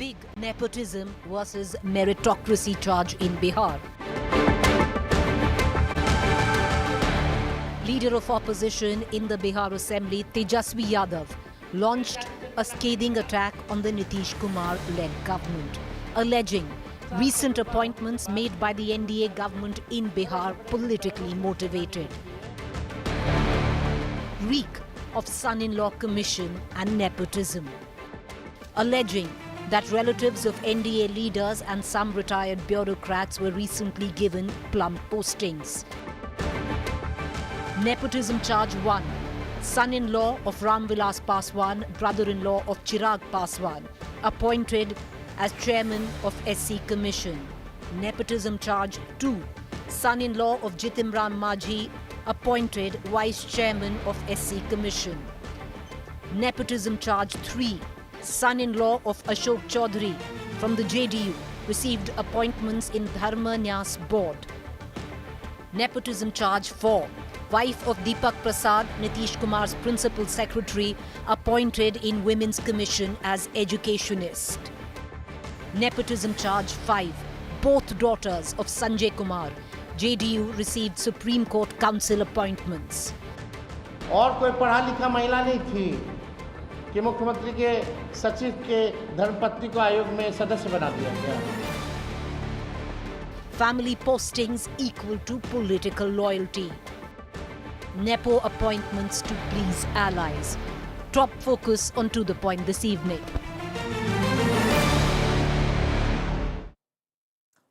Big nepotism versus meritocracy charge in Bihar. Leader of opposition in the Bihar Assembly, Tejashwi Yadav, launched a scathing attack on the Nitish Kumar-led government, alleging recent appointments made by the NDA government in Bihar politically motivated. Reek of son-in-law commission and nepotism. Alleging that relatives of NDA leaders and some retired bureaucrats were recently given plum postings. Nepotism charge 1. Son-in-law of Ramvilas Paswan, brother-in-law of Chirag Paswan, appointed as chairman of SC Commission. Nepotism charge 2. Son-in-law of Jitimram Majhi, appointed vice chairman of SC Commission. Nepotism charge 3. Son-in-law of Ashok Choudhry from the JDU received appointments in Dharma Nyas board. Nepotism charge 4. Wife of Deepak Prasad, Nitish Kumar's principal secretary, appointed in Women's Commission as educationist. Nepotism charge 5. Both daughters of Sanjay Kumar, JDU, received Supreme Court counsel appointments. और कोई पढ़ा लिखा महिला नहीं थी कि मुख्यमंत्री के सचिव के धर्मपत्नी को आयोग में सदस्य बना दिया गया. Family postings equal to political loyalty. Nepo appointments to please allies. Top focus on To The Point this evening.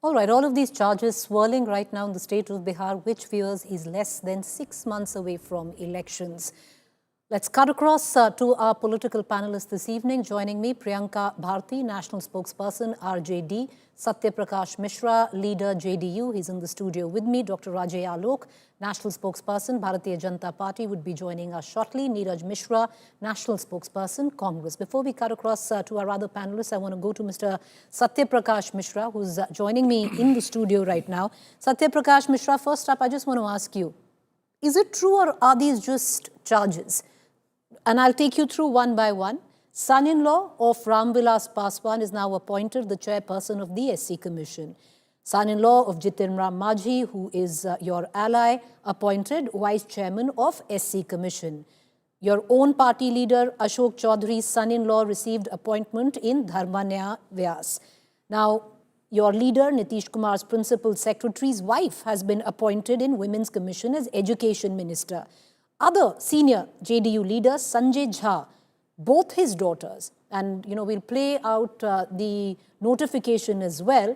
All right, all of these charges swirling right now in the state of Bihar, which fears is less than 6 months away from elections. Let's cut across to our political panelists this evening. Joining me, Priyanka Bharti, National Spokesperson, RJD, Satya Prakash Mishra, Leader, JDU. He's in the studio with me. Dr. Rajay Alok, National Spokesperson, Bharatiya Janata Party, would be joining us shortly. Neeraj Mishra, National Spokesperson, Congress. Before we cut across to our other panelists, I want to go to Mr. Satya Prakash Mishra, who's joining me in the studio right now. Satya Prakash Mishra, first up, I just want to ask you, is it true or are these just charges? And I'll take you through one by one. Son-in-law of Ramvilas Paswan is now appointed the chairperson of the SC Commission. Son-in-law of Jitimram Majhi, who is your ally, appointed vice chairman of SC Commission. Your own party leader, Ashok Choudhry's son-in-law, received appointment in Dharma Vyas. Now, your leader, Nitish Kumar's principal secretary's wife, has been appointed in Women's Commission as Education Minister. Other senior JDU leaders, Sanjay Jha, both his daughters, and we'll play out the notification as well,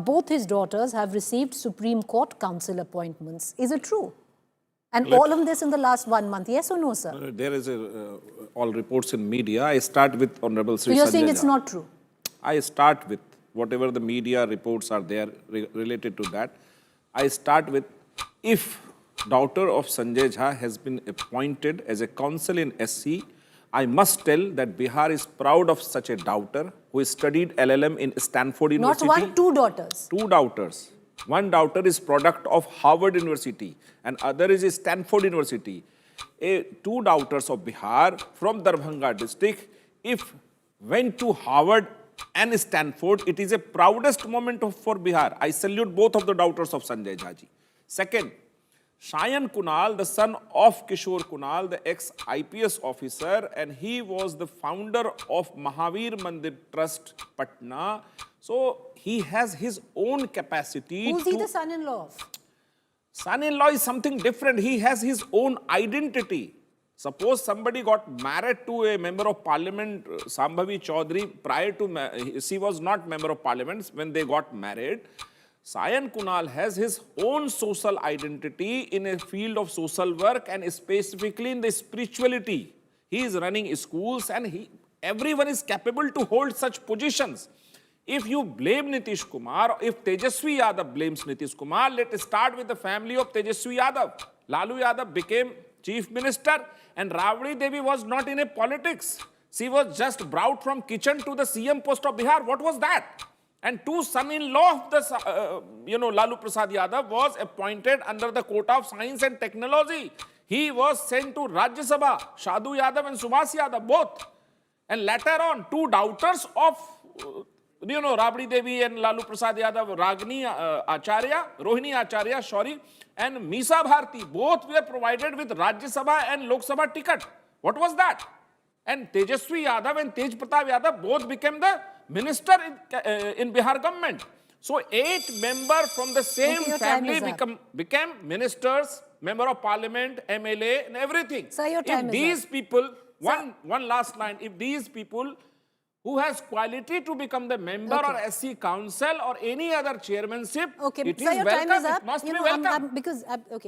both his daughters have received Supreme Court counsel appointments. Is it true? And all of this in the last 1 month, yes or no, sir? There is all reports in media. I start with Honorable Sri So you're Sanjay saying it's Jha. not true? I start with whatever the media reports are there related to that. I start with, if daughter of Sanjay Jha has been appointed as a counsel in SC, I must tell that Bihar is proud of such a daughter who studied LLM in Stanford University. Not one, two daughters. Two daughters. One daughter is product of Harvard University and other is Stanford University. Two daughters of Bihar from Darbhanga district, if went to Harvard and Stanford, it is a proudest moment for Bihar. I salute both of the daughters of Sanjay Jha ji. Second, Shayan Kunal, the son of Kishore Kunal, the ex-IPS officer, and he was the founder of Mahavir Mandir Trust, Patna. So, he has his own capacity. Who's he the son-in-law of? Son-in-law is something different. He has his own identity. Suppose somebody got married to a member of parliament, Sambhavi Choudhry, prior to, she was not member of parliament when they got married. Shayan Kunal has his own social identity in a field of social work and specifically in the spirituality. He is running schools and everyone is capable to hold such positions. If you blame Nitish Kumar, if Tejashwi Yadav blames Nitish Kumar, let us start with the family of Tejashwi Yadav. Lalu Yadav became chief minister and Rabri Devi was not in a politics. She was just brought from kitchen to the CM post of Bihar. What was that? And two son-in-law of the, Lalu Prasad Yadav was appointed under the quota of science and technology. He was sent to Rajya Sabha, Shadu Yadav and Subhas Yadav, both. And later on, two daughters of Rabdi Devi and Lalu Prasad Yadav, Rohini Acharya, and Misa Bharti, both were provided with Rajya Sabha and Lok Sabha ticket. What was that? And Tejashwi Yadav and Tej Pratap Yadav both became the minister in Bihar government. So 8 members from the same family became ministers, member of parliament, MLA, and everything. Sir, your time if these people, one last line, if these people who has quality to become the member or SC council or any other chairmanship, it is welcome, it must be welcome.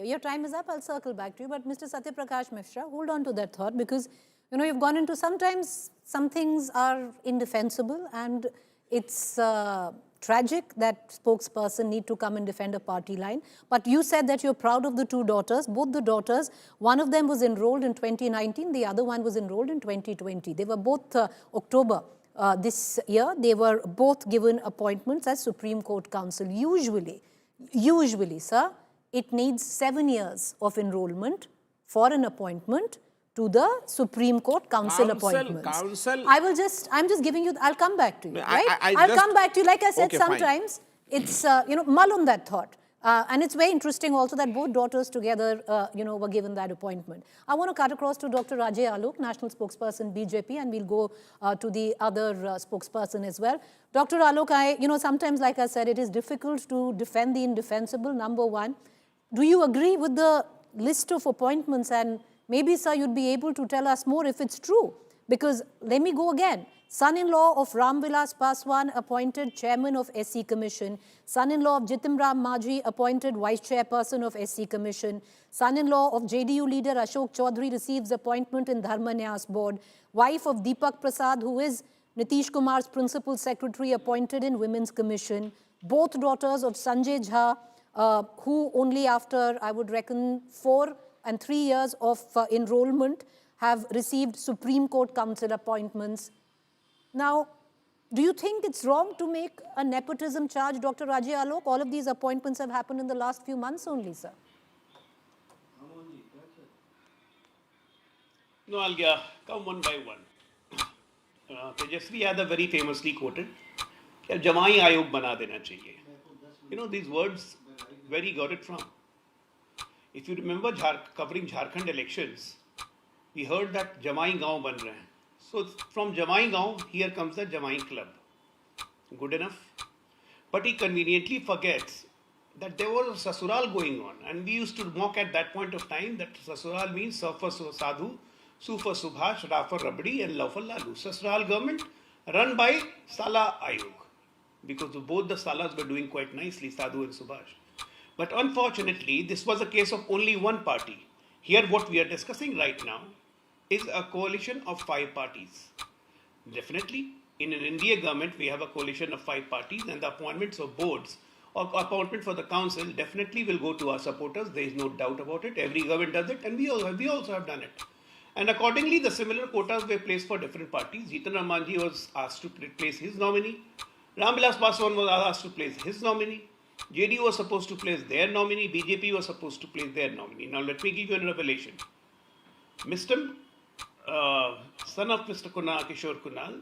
Your time is up, I'll circle back to you. But Mr. Satya Prakash Mishra, hold on to that thought, because, you've gone into sometimes some things are indefensible, and it's tragic that spokesperson need to come and defend a party line. But you said that you're proud of the 2 daughters, both the daughters. One of them was enrolled in 2019, the other one was enrolled in 2020. They were both October this year. They were both given appointments as Supreme Court counsel. Usually, sir, it needs 7 years of enrollment for an appointment to the Supreme Court counsel appointments. I'm just giving you, I'll come back to you, right? I'll come back to you. Like I said, sometimes it's, mull on that thought. And it's very interesting also that both daughters together, were given that appointment. I want to cut across to Dr. Ajay Alok, National Spokesperson, BJP, and we'll go to the other spokesperson as well. Dr. Alok, sometimes, like I said, it is difficult to defend the indefensible, number one. Do you agree with the list of appointments? And maybe, sir, you'd be able to tell us more if it's true. Because, let me go again. Son-in-law of Ram Vilas Paswan appointed chairman of SC Commission. Son-in-law of Jitim Ram Majhi appointed vice chairperson of SC Commission. Son-in-law of JDU leader Ashok Choudhry receives appointment in Dharma Nyas Board. Wife of Deepak Prasad, who is Nitish Kumar's principal secretary, appointed in Women's Commission. Both daughters of Sanjay Jha, who only after, I would reckon, 4 and 3 years of enrollment have received Supreme Court counsel appointments. Now, do you think it's wrong to make a nepotism charge, Dr. Ajay Alok? All of these appointments have happened in the last few months only, sir. No, I'll come one by one. Tejashwi Yadav very famously quoted, Jamai Ayog bana dena chahiye. These words, where he got it from. If you remember covering Jharkhand elections, we heard that Jamai Gaon ban rahe hain. So from Jamai Gaon, here comes the Jamai Club. Good enough. But he conveniently forgets that there was a Sasural going on. And we used to mock at that point of time that Sasural means Sa for Sadhu, Su for Subhash, Ra for Rabdi, and La for Lalu. Sasural government run by Sala Ayog. Because both the Salas were doing quite nicely, Sadhu and Subhash. But unfortunately, this was a case of only one party. Here what we are discussing right now is a coalition of 5 parties. Definitely, in an NDA government, we have a coalition of 5 parties, and the appointments of boards or appointment for the council definitely will go to our supporters. There is no doubt about it. Every government does it, and we also have done it. And accordingly, the similar quotas were placed for different parties. Jitin Ram Majhi was asked to place his nominee. Ram Vilas Paswan was asked to place his nominee. JDU was supposed to place their nominee. BJP was supposed to place their nominee. Now, let me give you a revelation. Son of Mr. Kishore Kunal,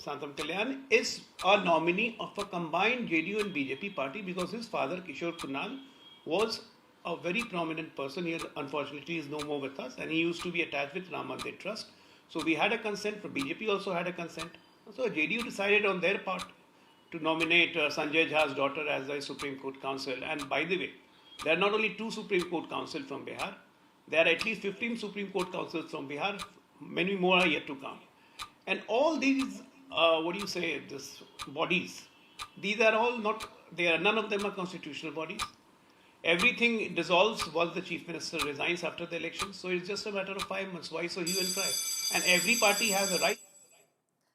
Santam Kalyan, is a nominee of a combined JDU and BJP party because his father, Kishore Kunal, was a very prominent person. He unfortunately is no more with us, and he used to be attached with Ram Mandir Trust. So we had a consent, for BJP also had a consent. So JDU decided on their part to nominate Sanjay Jha's daughter as the Supreme Court counsel. And by the way, there are not only 2 Supreme Court counsel from Bihar, there are at least 15 Supreme Court counsels from Bihar. Many more are yet to come. And all these, this bodies, these are all not, none of them are constitutional bodies. Everything dissolves once the Chief Minister resigns after the election. So it's just a matter of 5 months. Why so hue and cry? And every party has a right.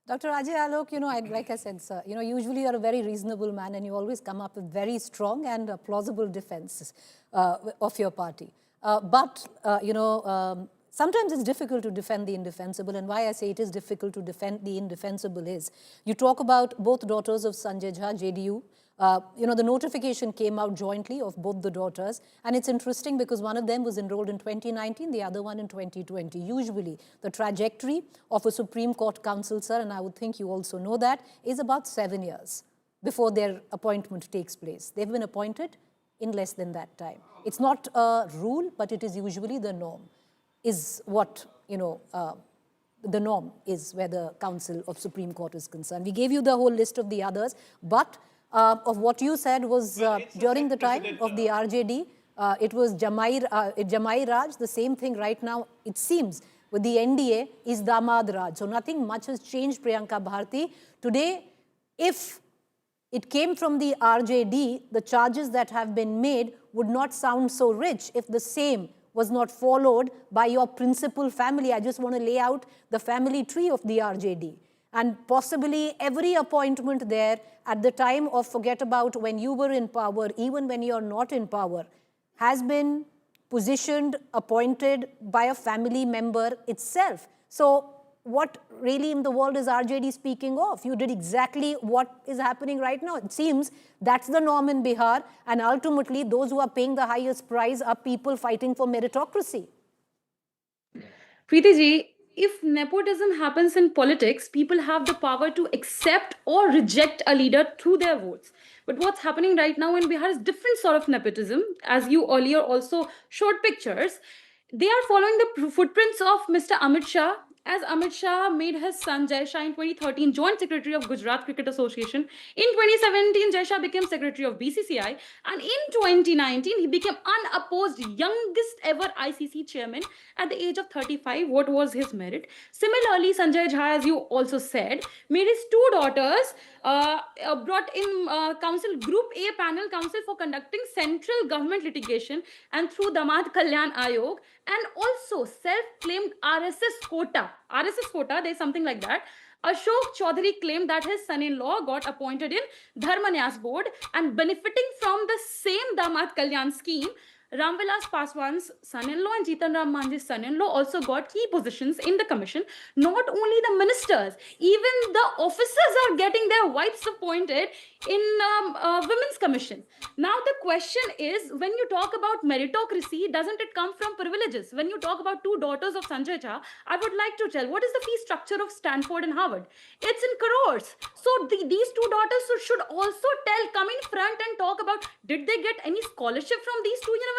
Dr. Ajay Alok, like I said, sir, usually you're a very reasonable man and you always come up with very strong and plausible defenses of your party. Sometimes it's difficult to defend the indefensible, and why I say it is difficult to defend the indefensible is, you talk about both daughters of Sanjay Jha, JDU, The notification came out jointly of both the daughters. And it's interesting because one of them was enrolled in 2019, the other one in 2020. Usually, the trajectory of a Supreme Court counsel, sir, and I would think you also know that, is about 7 years before their appointment takes place. They've been appointed in less than that time. It's not a rule, but it is usually the norm, is what, the norm is where the counsel of Supreme Court is concerned. We gave you the whole list of the others, but of what you said was during the time of the RJD, it was Jamai Raj, the same thing right now, it seems, with the NDA is Damad Raj. So nothing much has changed, Priyanka Bharti. Today, if it came from the RJD, the charges that have been made would not sound so rich if the same was not followed by your principal family. I just want to lay out the family tree of the RJD. And possibly every appointment there at the time of, forget about when you were in power, even when you're not in power, has been positioned, appointed by a family member itself. So what really in the world is RJD speaking of? You did exactly what is happening right now. It seems that's the norm in Bihar, and ultimately those who are paying the highest price are people fighting for meritocracy. Preeti ji, if nepotism happens in politics, people have the power to accept or reject a leader through their votes. But what's happening right now in Bihar is different sort of nepotism. As you earlier also showed pictures, they are following the footprints of Mr. Amit Shah, as Amit Shah made his son Jai Shah in 2013 Joint Secretary of Gujarat Cricket Association. In 2017, Jai Shah became Secretary of BCCI. And in 2019, he became unopposed youngest ever ICC chairman at the age of 35. What was his merit? Similarly, Sanjay Jha, as you also said, made his two daughters brought in council, Group A panel council for conducting central government litigation and through Damad Kalyan Ayog, and also self-claimed RSS quota, there's something like that. Ashok Choudhry claimed that his son-in-law got appointed in Dharmanyas board, and benefiting from the same Damad Kalyan scheme, Ramvilas Paswan's son-in-law and Jitan Ram Manjhi's son-in-law also got key positions in the commission. Not only the ministers, even the officers are getting their wives appointed in women's commission. Now the question is, when you talk about meritocracy, doesn't it come from privileges? When you talk about two daughters of Sanjay Jha, I would like to tell, what is the fee structure of Stanford and Harvard? It's in crores. So these two daughters should also come in front and talk about, did they get any scholarship from these two universities,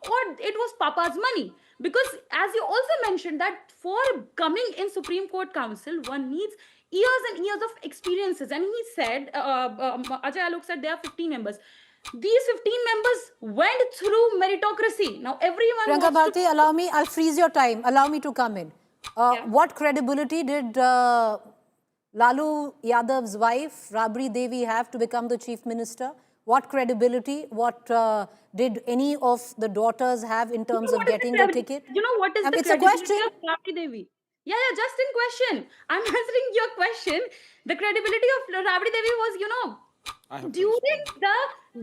or it was Papa's money? Because as you also mentioned, that for coming in Supreme Court Council, one needs years and years of experiences. And he said, Ajay Alok said there are 15 members. These 15 members went through meritocracy. Now everyone Priyanka Bharti, allow me, I'll freeze your time. Allow me to come in. What credibility did Lalu Yadav's wife, Rabri Devi, have to become the chief minister? What credibility, did any of the daughters have in terms of getting the ticket? You know what is the credibility of Rabri Devi? Yeah, just in question. I'm answering your question. The credibility of Rabri Devi was,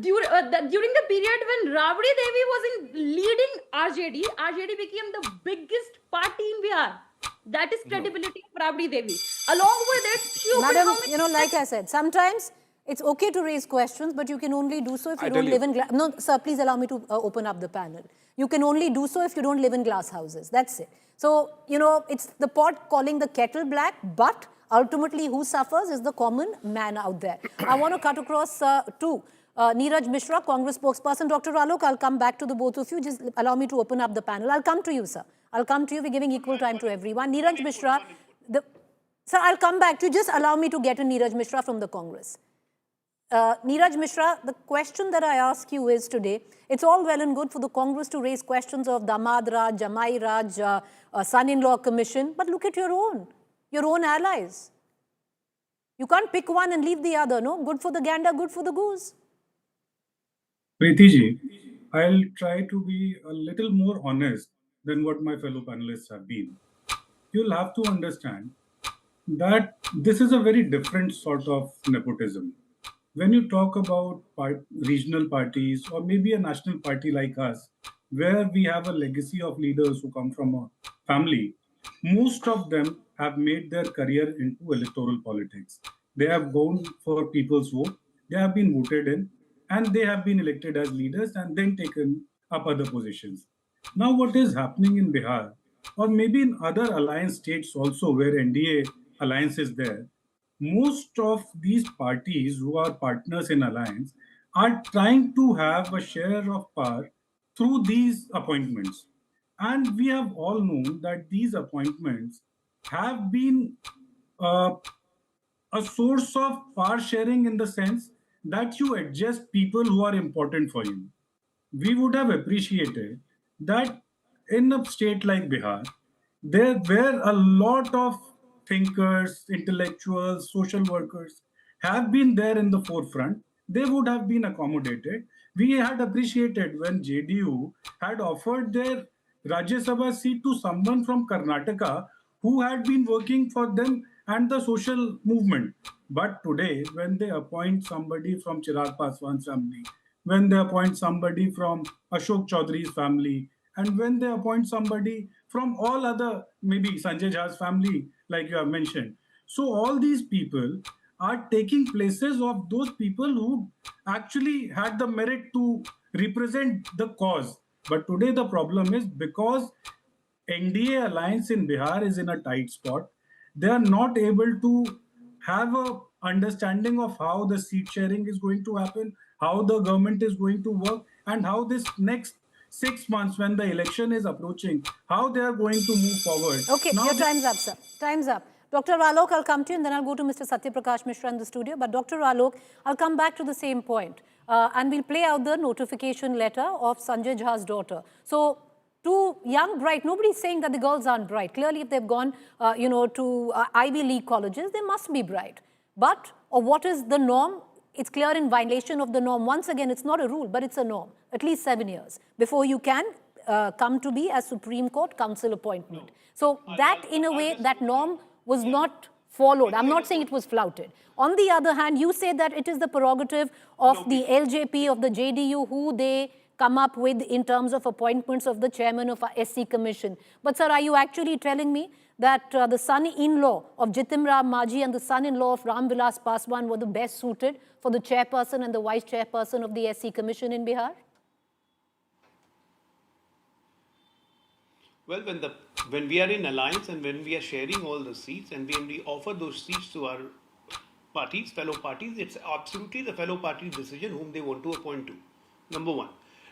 during the period when Rabri Devi was leading RJD, RJD became the biggest party in Bihar. That is credibility of Rabri Devi. Along with it, Madam, like I said, sometimes it's okay to raise questions, but you can only do so if you don't live in... No, sir, please allow me to open up the panel. You can only do so if you don't live in glass houses. That's it. So, it's the pot calling the kettle black, but ultimately who suffers is the common man out there. I want to cut across to Neeraj Mishra, Congress spokesperson. Dr. Alok, I'll come back to the both of you. Just allow me to open up the panel. I'll come to you, sir. I'll come to you. We're giving equal time to everyone. Neeraj Mishra, sir, I'll come back to you. Just allow me to get a Neeraj Mishra from the Congress. Neeraj Mishra, the question that I ask you is today, it's all well and good for the Congress to raise questions of Damad Raj, Jamai Raj, son-in-law commission, but look at your own allies. You can't pick one and leave the other, no? Good for the gander, good for the goose. Preeti ji, I'll try to be a little more honest than what my fellow panelists have been. You'll have to understand that this is a very different sort of nepotism. When you talk about regional parties or maybe a national party like us, where we have a legacy of leaders who come from a family, most of them have made their career into electoral politics. They have gone for people's vote They have been voted in and they have been elected as leaders and then taken up other positions. Now, what is happening in Bihar, or maybe in other alliance states also where NDA alliance is there, most of these parties who are partners in alliance are trying to have a share of power through these appointments. And we have all known that these appointments have been uh, a source of power sharing in the sense that you adjust people who are important for you. We would have appreciated that in a state like Bihar, there were a lot of thinkers, intellectuals, social workers have been there in the forefront. They would have been accommodated. We had appreciated when JDU had offered their Rajya Sabha seat to someone from Karnataka who had been working for them and the social movement. But today, when they appoint somebody from Chirag Paswan's family, when they appoint somebody from Ashok Choudhry's family, and when they appoint somebody from all other, maybe Sanjay Jha's family, like you have mentioned. So all these people are taking places of those people who actually had the merit to represent the cause. But today the problem is because NDA alliance in Bihar is in a tight spot. They are not able to have a understanding of how the seat sharing is going to happen, how the government is going to work, and how this next 6 months when the election is approaching, how they are going to move forward. Okay, Now your time's up, sir. Time's up. Dr. Alok, I'll come to you and then I'll go to Mr. Satyaprakash Mishra in the studio. But Dr. Alok, I'll come back to the same point. And we'll play out the notification letter of Sanjay Jha's daughter. So, two young, bright, nobody's saying that the girls aren't bright. Clearly, if they've gone, to Ivy League colleges, they must be bright. But, or what is the norm? It's clear in violation of the norm. Once again, it's not a rule, but it's a norm. At least 7 years before you can come to be a Supreme Court counsel appointment. So that, in a way, that norm was not followed. I'm not saying it was flouted. On the other hand, you say that it is the prerogative of the LJP, of the JDU, who they come up with in terms of appointments of the chairman of a SC commission. But sir, are you actually telling me that the son-in-law of Jitim Ram Majhi and the son-in-law of Ram Vilas Paswan were the best suited for the chairperson and the vice chairperson of the SC commission in Bihar? Well, when we are in alliance and when we are sharing all the seats and when we offer those seats to our parties, fellow parties, it's absolutely the fellow party's decision whom they want to appoint to. Number one.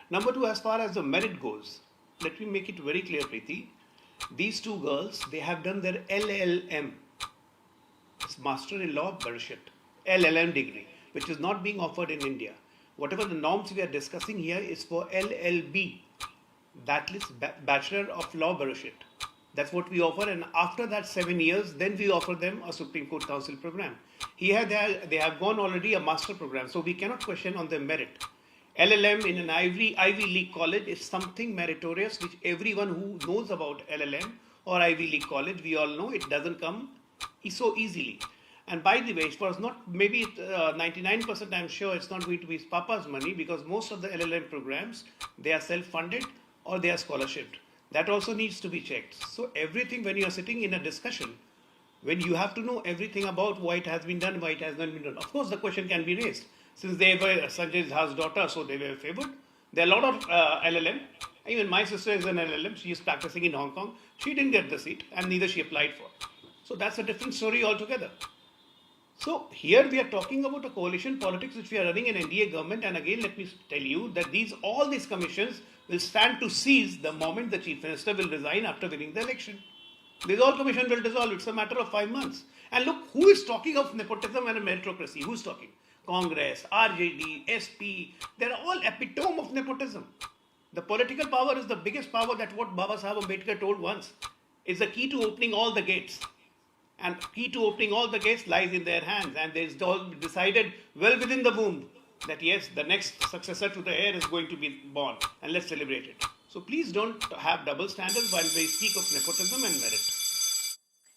Number two, as far as the merit goes, let me make it very clear, Preeti. These two girls, they have done their LLM, it's Master in Law Barishit, LLM degree, which is not being offered in India. Whatever the norms we are discussing here is for LLB, that is Bachelor of Law Barishit. That's what we offer, and after that 7 years, then we offer them a Supreme Court Counsel program. Here they have gone already a master program, so we cannot question on their merit. LLM in an Ivy League college is something meritorious, which everyone who knows about LLM or Ivy League college, we all know it doesn't come so easily. And by the way, it was not, maybe 99% I'm sure it's not going to be Papa's money, because most of the LLM programs, they are self-funded or they are scholarshiped. That also needs to be checked. So everything, when you are sitting in a discussion, when you have to know everything about why it has been done, why it has not been done. Of course, the question can be raised. Since they were Sanjay Jha's daughter, so they were favored. There are a lot of LLM. Even my sister is an LLM. She is practicing in Hong Kong. She didn't get the seat, and neither she applied for. So that's a different story altogether. So here we are talking about a coalition politics which we are running in NDA government. And again, let me tell you that all these commissions will stand to cease the moment the Chief Minister will resign after winning the election. These all commission will dissolve. It's a matter of 5 months. And look, who is talking of nepotism and meritocracy? Who's talking? Congress, RJD, SP, they're all epitome of nepotism. The political power is the biggest power, that what Baba Sahib Ambedkar told once, is the key to opening all the gates. And key to opening all the gates lies in their hands. And there's all decided well within the womb that yes, the next successor to the heir is going to be born, and let's celebrate it. So please don't have double standards while we speak of nepotism and merit.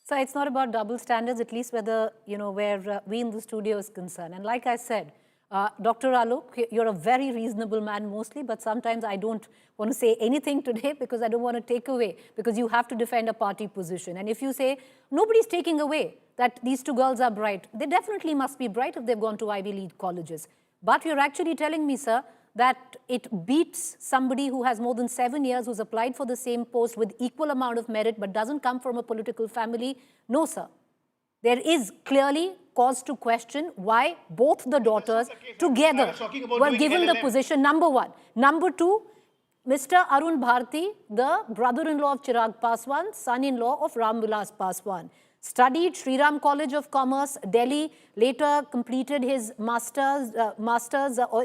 So it's not about double standards, at least where we in the studio is concerned. And like I said, Dr. Alok, you're a very reasonable man mostly, but sometimes I don't want to say anything today because I don't want to take away, because you have to defend a party position. And if you say nobody's taking away that these two girls are bright, they definitely must be bright if they've gone to Ivy League colleges. But you're actually telling me, sir, that it beats somebody who has more than 7 years, who's applied for the same post with equal amount of merit, but doesn't come from a political family. No, sir. There is clearly cause to question why both the daughters together were given the position, number one. Number two, Mr. Arun Bharti, the brother-in-law of Chirag Paswan, son-in-law of Ram Vilas Paswan, studied Sri Ram College of Commerce, Delhi, later completed his master's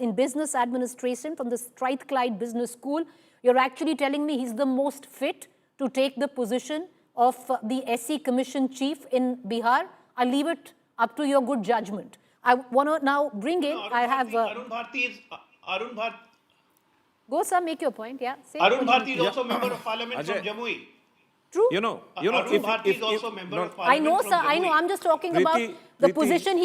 in business administration from the Strathclyde Business School. You're actually telling me he's the most fit to take the position of the SC Commission chief in Bihar? I'll leave it up to your good judgment. I want to now bring in, Arun Bharti is, Arun Bharti. Go, sir, make your point, yeah. Say Arun Bharti is also member of parliament from Jamui. True. You know, Arun Bharti is also member of parliament. I know, sir, I know. I'm just talking about the position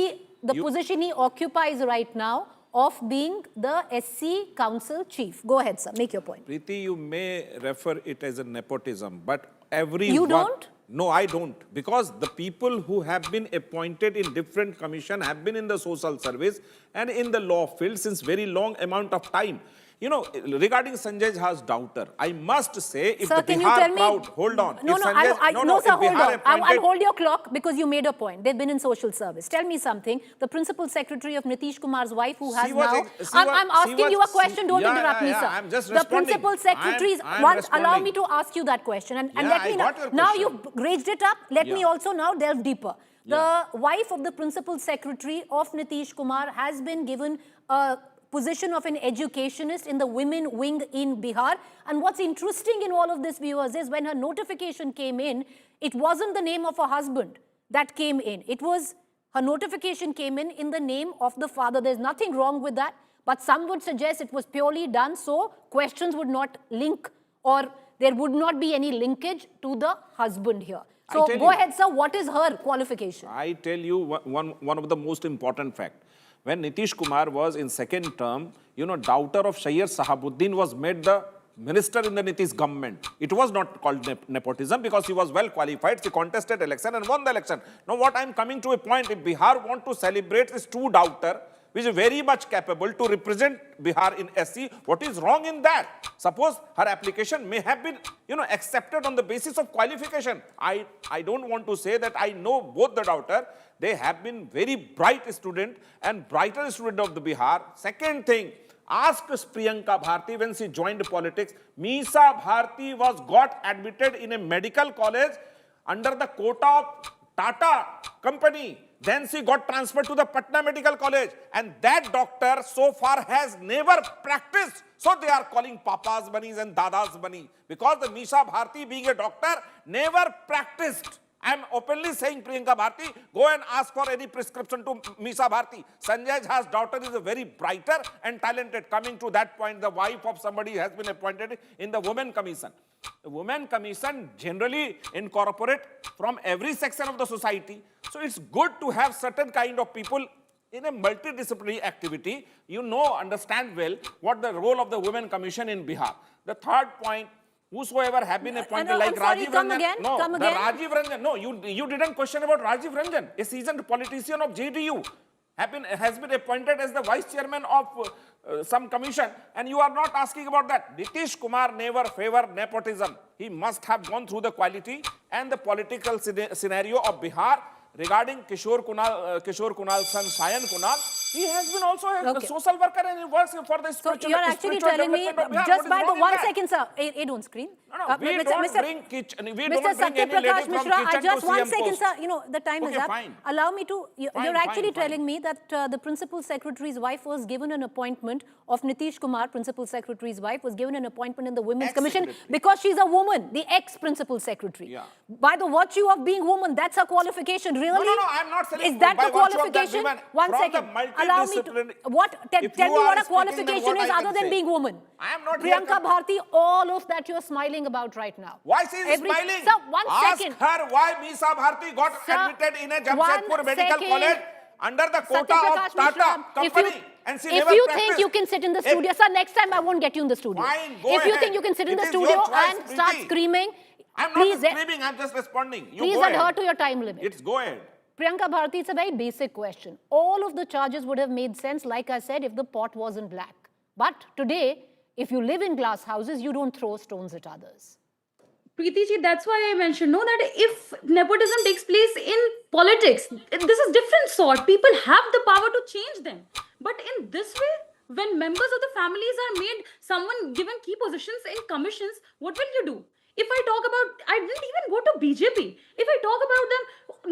he occupies right now of being the SC Council chief. Go ahead, sir. Make your point. Preeti, you may refer it as a nepotism, but everyone... You don't? No, I don't. Because the people who have been appointed in different commission have been in the social service and in the law field since very long amount of time. You know, regarding Sanjay Jha's daughter, I must say, if sir, the Bihar crowd, hold on. No, if no, Sanjay, no, sir, hold on. I'll hold your clock because you made a point. They've been in social service. Tell me something. The principal secretary of Nitish Kumar's wife, who has now... I'm asking you a question. Don't interrupt me, sir. I'm just the principal secretaries... Allow me to ask you that question. And let me know. Now you've raised it up. Let me also now delve deeper. The wife of the principal secretary of Nitish Kumar has been given a position of an educationist in the women wing in Bihar. And what's interesting in all of this, viewers, is when her notification came in, it wasn't the name of her husband that came in. It was, her notification came in the name of the father. There's nothing wrong with that. But some would suggest it was purely done so questions would not link, or there would not be any linkage to the husband here. So go ahead, sir. What is her qualification? I tell you one of the most important facts. When Nitish Kumar was in second term, you know, daughter of Shayyar Sahabuddin was made the minister in the Nitish government. It was not called nepotism because she was well qualified. She contested election and won the election. Now what I'm coming to a point, if Bihar want to celebrate his true daughter, which is very much capable to represent Bihar in SC, what is wrong in that? Suppose her application may have been, you know, accepted on the basis of qualification. I don't want to say that I know both the daughter. They have been very bright student and brighter student of the Bihar. Second thing, ask Priyanka Bharti when she joined politics. Meesa Bharti got admitted in a medical college under the quota of Tata company. Then she got transferred to the Patna Medical College. And that doctor so far has never practiced. So they are calling Papa's Banis and Dada's Bani. Because the Meesa Bharti, being a doctor, never practiced. I am openly saying, Priyanka Bharti, go and ask for any prescription to Meesa Bharti. Sanjay Jha's daughter is a very brighter and talented. Coming to that point, the wife of somebody has been appointed in the Women Commission. The Women Commission generally incorporate from every section of the society. So it's good to have certain kind of people in a multidisciplinary activity. You know, understand well what the role of the Women Commission in Bihar. The third point, whosoever have been appointed like Rajiv Ranjan. Rajiv Ranjan. No, you didn't question about Rajiv Ranjan, a seasoned politician of JDU, has been appointed as the vice chairman of some commission, and you are not asking about that. Nitish Kumar never favored nepotism. He must have gone through the quality and the political scenario of Bihar. Regarding Kishore Kunal's son, Sayan Kunal, he has been also a social worker and he works for the spiritual. So you are actually telling me, just by the 1 second, sir, don't scream. No, we don't bring kitchen. We don't bring any lady from kitchen just to 1 CM second, post. sir. You know, the time is up. Fine. Allow me to, you're actually fine. telling me that the principal secretary's wife was given an appointment of Nitish Kumar, principal secretary's wife, was given an appointment in the Women's Commission because she's a woman, the ex-principal secretary. Yeah. By the virtue of being woman, that's her qualification, really? No, I'm not saying. Is that the qualification? 1 second. Allow me to, tell me what a qualification is other than being woman. I am not Priyanka Bharti, all of that you're smiling about right now. Why she is smiling? Sir, 1 second. Ask her why Meesa Bharti got admitted in a Jamshedpur Medical College under the quota of Tata company. And she If never you practiced. think you can sit in the studio, sir, next time I won't get you in the studio. Fine, go if you ahead. think you can sit in It the is your studio choice, and start Preeti. screaming, I'm please, not screaming, I'm just responding. You please go adhere ahead. to your time limit. It's go ahead. Priyanka Bharati, it's a very basic question. All of the charges would have made sense, like I said, if the pot wasn't black. But today, if you live in glass houses, you don't throw stones at others. Preeti ji, that's why I mentioned, no, that if nepotism takes place in politics, this is different sort. People have the power to change them. But in this way, when members of the families are made someone given key positions in commissions, what will you do? If I talk about, I didn't even go to BJP. If I talk about them,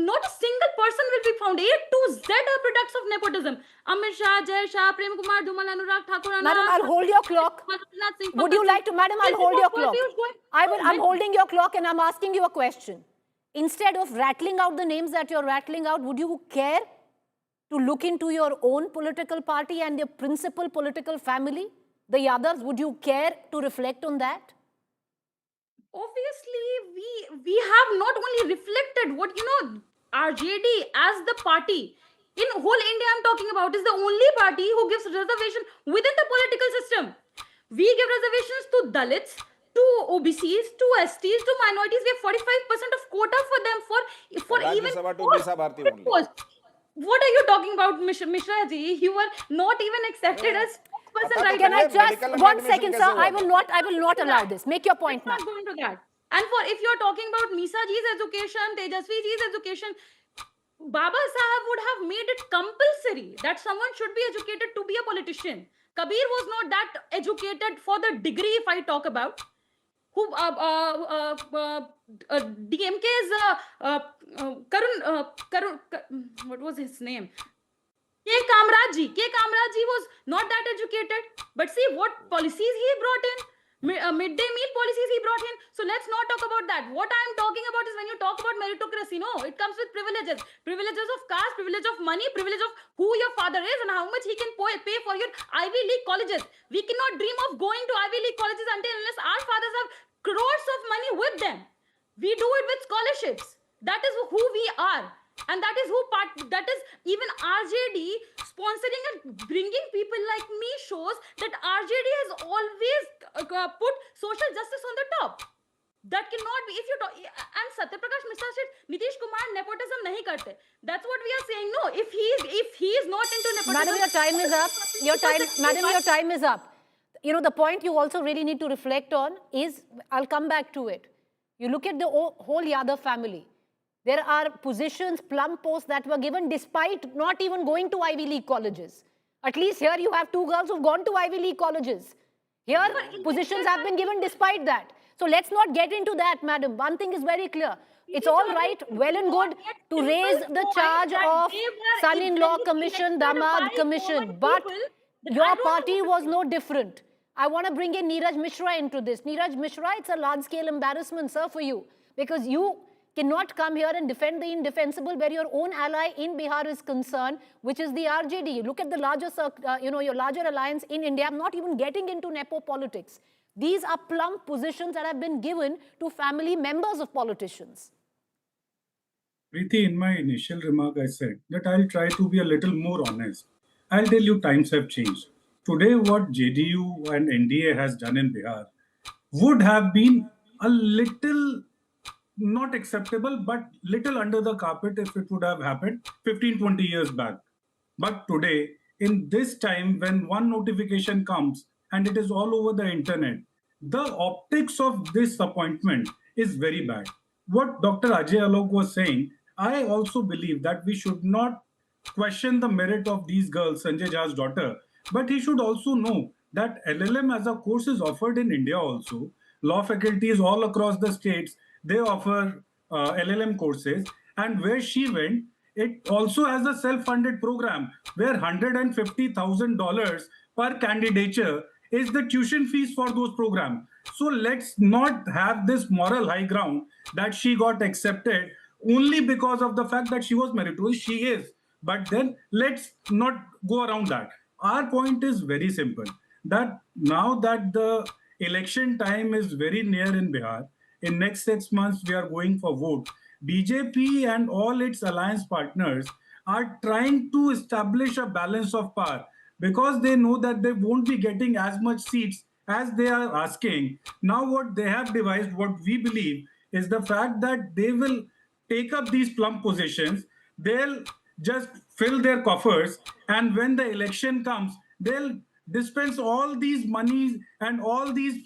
not a single person will be found. A to Z are products of nepotism. Amit Shah, Jay Shah, Prem Kumar, Dhumal, Anurag Thakur, Madam, I'll hold your clock. Would you like to, madam, I'll hold your clock. I'm holding your clock and I'm asking you a question. Instead of rattling out the names that you're rattling out, would you care to look into your own political party and your principal political family, the Yadavs? Would you care to reflect on that? Obviously, we have not only reflected what, RJD as the party in whole India I'm talking about is the only party who gives reservation within the political system. We give reservations to Dalits, to OBCs, to STs, to minorities. We have 45% of quota for them for even posts. What are you talking about, Mishra ji? You were not even accepted as spokesperson right Can now. I just, 1 second, sir, I will not allow this. Make your point, ma'am. Not going to that. And for if you're talking about Misa ji's education, Tejashwi ji's education, Baba Sahab would have made it compulsory that someone should be educated to be a politician. Kabir was not that educated for the degree, if I talk about. Who DMK's Karun, what was his name? K. Kamraj ji was not that educated, but see what policies he brought in. Midday meal policies he brought in. So let's not talk about that. What I'm talking about is when you talk about meritocracy, no, it comes with privileges. Privileges of caste, privilege of money, privilege of who your father is and how much he can pay for your Ivy League colleges. We cannot dream of going to Ivy League colleges unless our fathers have crores of money with them. We do it with scholarships. That is who we are. And that is that is even RJD sponsoring and bringing people like me shows that RJD has always put social justice on the top. That cannot be, if you talk, and Satyaprakash Mishra said, Nitish Kumar nepotism nahi karte. That's what we are saying. No, if he is not into nepotism. Madam, your time is up. Your time is up. You know, the point you also really need to reflect on is, I'll come back to it. You look at the whole Yadav family. There are positions, plum posts that were given despite not even going to Ivy League colleges. At least here you have two girls who've gone to Ivy League colleges. Here, positions have been given despite that. So let's not get into that, madam. One thing is very clear. It's all right, well and good to raise the charge of son-in-law commission, damad commission, but your party was no different. I want to bring in Neeraj Mishra into this. Neeraj Mishra, it's a large-scale embarrassment, sir, for you, because you cannot come here and defend the indefensible where your own ally in Bihar is concerned, which is the RJD. Look at the larger, your larger alliance in India. I'm not even getting into Nepo politics. These are plump positions that have been given to family members of politicians. Preeti, in my initial remark, I said that I'll try to be a little more honest. I'll tell you, times have changed. Today, what JDU and NDA has done in Bihar would have been a little not acceptable, but little under the carpet if it would have happened 15, 20 years back. But today, in this time, when one notification comes and it is all over the internet, the optics of this appointment is very bad. What Dr. Ajay Alok was saying, I also believe that we should not question the merit of these girls, Sanjay Jha's daughter, but he should also know that LLM as a course is offered in India also. Law faculties all across the states, they offer LLM courses, and where she went, it also has a self-funded program where $150,000 per candidature is the tuition fees for those programs. So let's not have this moral high ground that she got accepted only because of the fact that she was meritorious. She is. But then let's not go around that. Our point is very simple, that now that the election time is very near in Bihar, in next 6 months, we are going for vote. BJP and all its alliance partners are trying to establish a balance of power. because they know that they won't be getting as much seats as they are asking. Now, what they have devised, what we believe, is the fact that they will take up these plum positions, they'll just fill their coffers, and when the election comes, they'll dispense all these monies and all these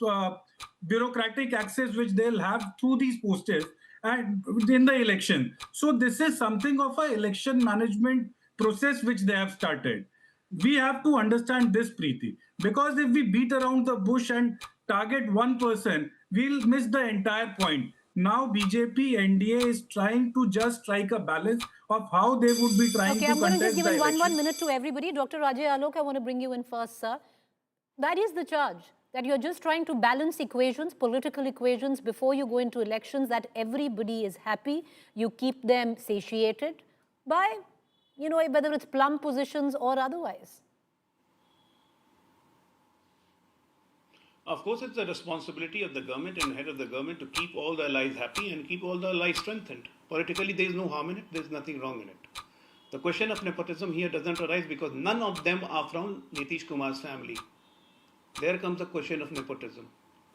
bureaucratic access which they'll have through these posters and in the election. So this is something of a election management process which they have started. We have to understand this, Preeti, because if we beat around the bush and target one person, we'll miss the entire point. Now BJP NDA is trying to just strike a balance of how they would be trying Okay, to I'm going to just contest give the in one election. minute to everybody. Dr. Ajay Alok, I want to bring you in first, sir. That is the charge, that you're just trying to balance equations, political equations, before you go into elections, that everybody is happy. You keep them satiated by, whether it's plum positions or otherwise. Of course, it's the responsibility of the government and head of the government to keep all the allies happy and keep all the allies strengthened. Politically, there is no harm in it. There is nothing wrong in it. The question of nepotism here doesn't arise because none of them are from Nitish Kumar's family. There comes the question of nepotism.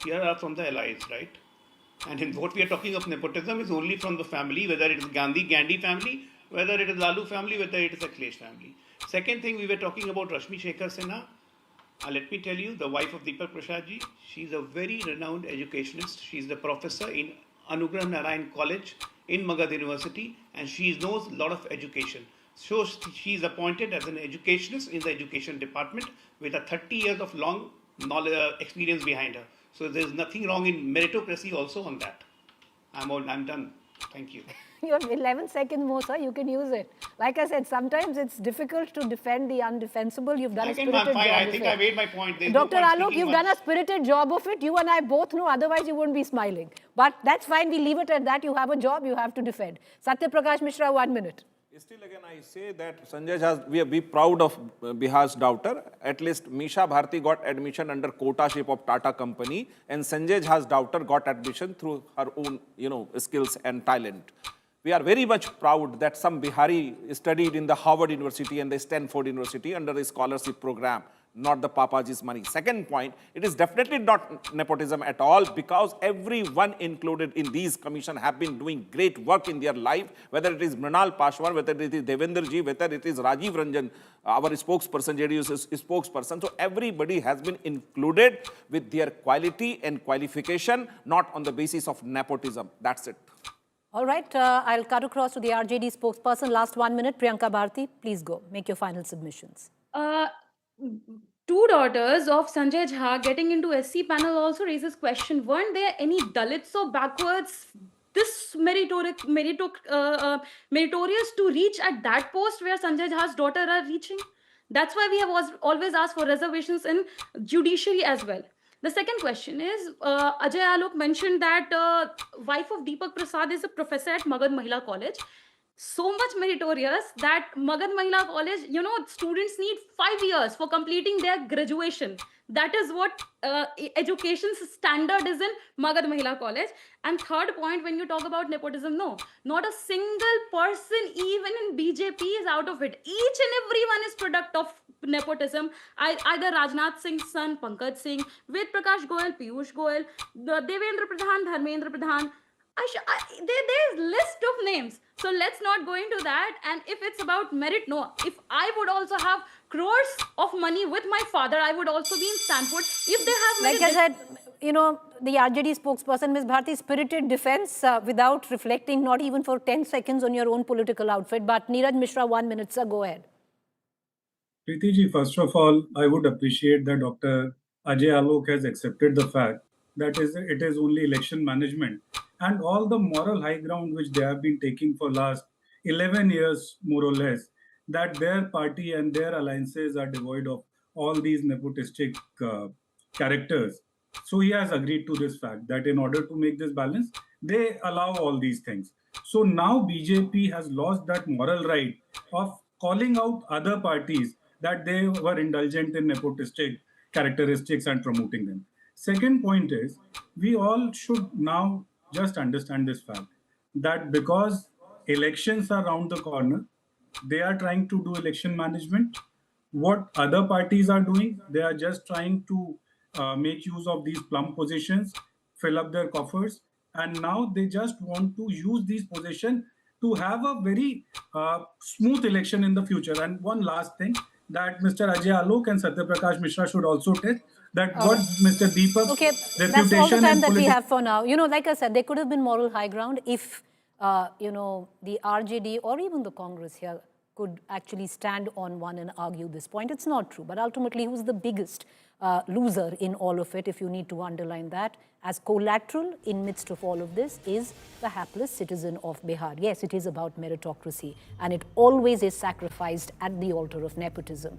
Here are from the allies, right? And in what we are talking of nepotism is only from the family, whether it is Gandhi family, whether it is Lalu family, whether it is Akhilesh family. Second thing, we were talking about Rashmi Shekhar Sinha. Let me tell you, the wife of Deepak Prasadji, she's a very renowned educationist. She's the professor in Anugrah Narayan College in Magad University, and she knows a lot of education. So she's appointed as an educationist in the education department with a 30 years of long knowledge, experience behind her. So there's nothing wrong in meritocracy also on that. I'm done. Thank you. You have 11 seconds more, sir. You can use it. Like I said, sometimes it's difficult to defend the undefensible. You've done a spirited job. I think I made my point. Dr. Alok, you've done a spirited job of it. You and I both know, otherwise you wouldn't be smiling. But that's fine. We leave it at that. You have a job, you have to defend. Satya Prakash Mishra, 1 minute. Still again, I say that Sanjay has, we are proud of Bihar's daughter. At least Misha Bharti got admission under quotaship of Tata company, and Sanjay Jha's daughter got admission through her own, skills and talent. We are very much proud that some Bihari studied in the Harvard University and the Stanford University under a scholarship program, not the Papaji's money. Second point, it is definitely not nepotism at all, because everyone included in these commission have been doing great work in their life, whether it is Mrinal Pashwar, whether it is Devendra Ji, whether it is Rajiv Ranjan, our spokesperson, JDU's spokesperson. So everybody has been included with their quality and qualification, not on the basis of nepotism. That's it. All right, I'll cut across to the RJD spokesperson. Last 1 minute, Priyanka Bharti, please go. Make your final submissions. Two daughters of Sanjay Jha getting into SC panel also raises question. Weren't there any Dalits or backwards this meritorious to reach at that post where Sanjay Jha's daughter are reaching? That's why we have always asked for reservations in judiciary as well. The second question is, Ajay Alok mentioned that wife of Deepak Prasad is a professor at Magad Mahila College. So much meritorious that Magad Mahila College, students need 5 years for completing their graduation. That is what education standard is in Magad Mahila College. And third point, when you talk about nepotism, no, not a single person even in BJP is out of it. Each and everyone is product of nepotism. Either Rajnath Singh's son, Pankaj Singh, Ved Prakash Goyal, Piyush Goyal, Devendra Pradhan, Dharmendra Pradhan. There's list of names. So let's not go into that. And if it's about merit, no. If I would also have crores of money with my father, I would also be in Stanford. If they have merit, like I said, the RJD spokesperson, Ms. Bharti, spirited defense without reflecting, not even for 10 seconds on your own political outfit. But Neeraj Mishra, 1 minute, sir, go ahead. Preeti ji, first of all, I would appreciate that Dr. Ajay Alok has accepted the fact that it is only election management, and all the moral high ground which they have been taking for last 11 years, more or less, that their party and their alliances are devoid of all these nepotistic characters. So he has agreed to this fact that in order to make this balance, they allow all these things. So now BJP has lost that moral right of calling out other parties that they were indulgent in nepotistic characteristics and promoting them. Second point is, we all should now just understand this fact that because elections are around the corner, they are trying to do election management. what other parties are doing. They are just trying to make use of these plum positions, fill up their coffers, and now they just want to use these positions to have a very smooth election in the future. And one last thing that Mr. Ajay Alok and Satya Prakash Mishra should also test that what Mr. Deepak's Okay, reputation that's all the time and that we political. have for now. You know, like I said, there could have been moral high ground if, you know, the RJD or even the Congress here could actually stand on one and argue this point. It's not true. But ultimately, who's the biggest loser in all of it, if you need to underline that, as collateral in midst of all of this, is the hapless citizen of Bihar. Yes, it is about meritocracy, and it always is sacrificed at the altar of nepotism.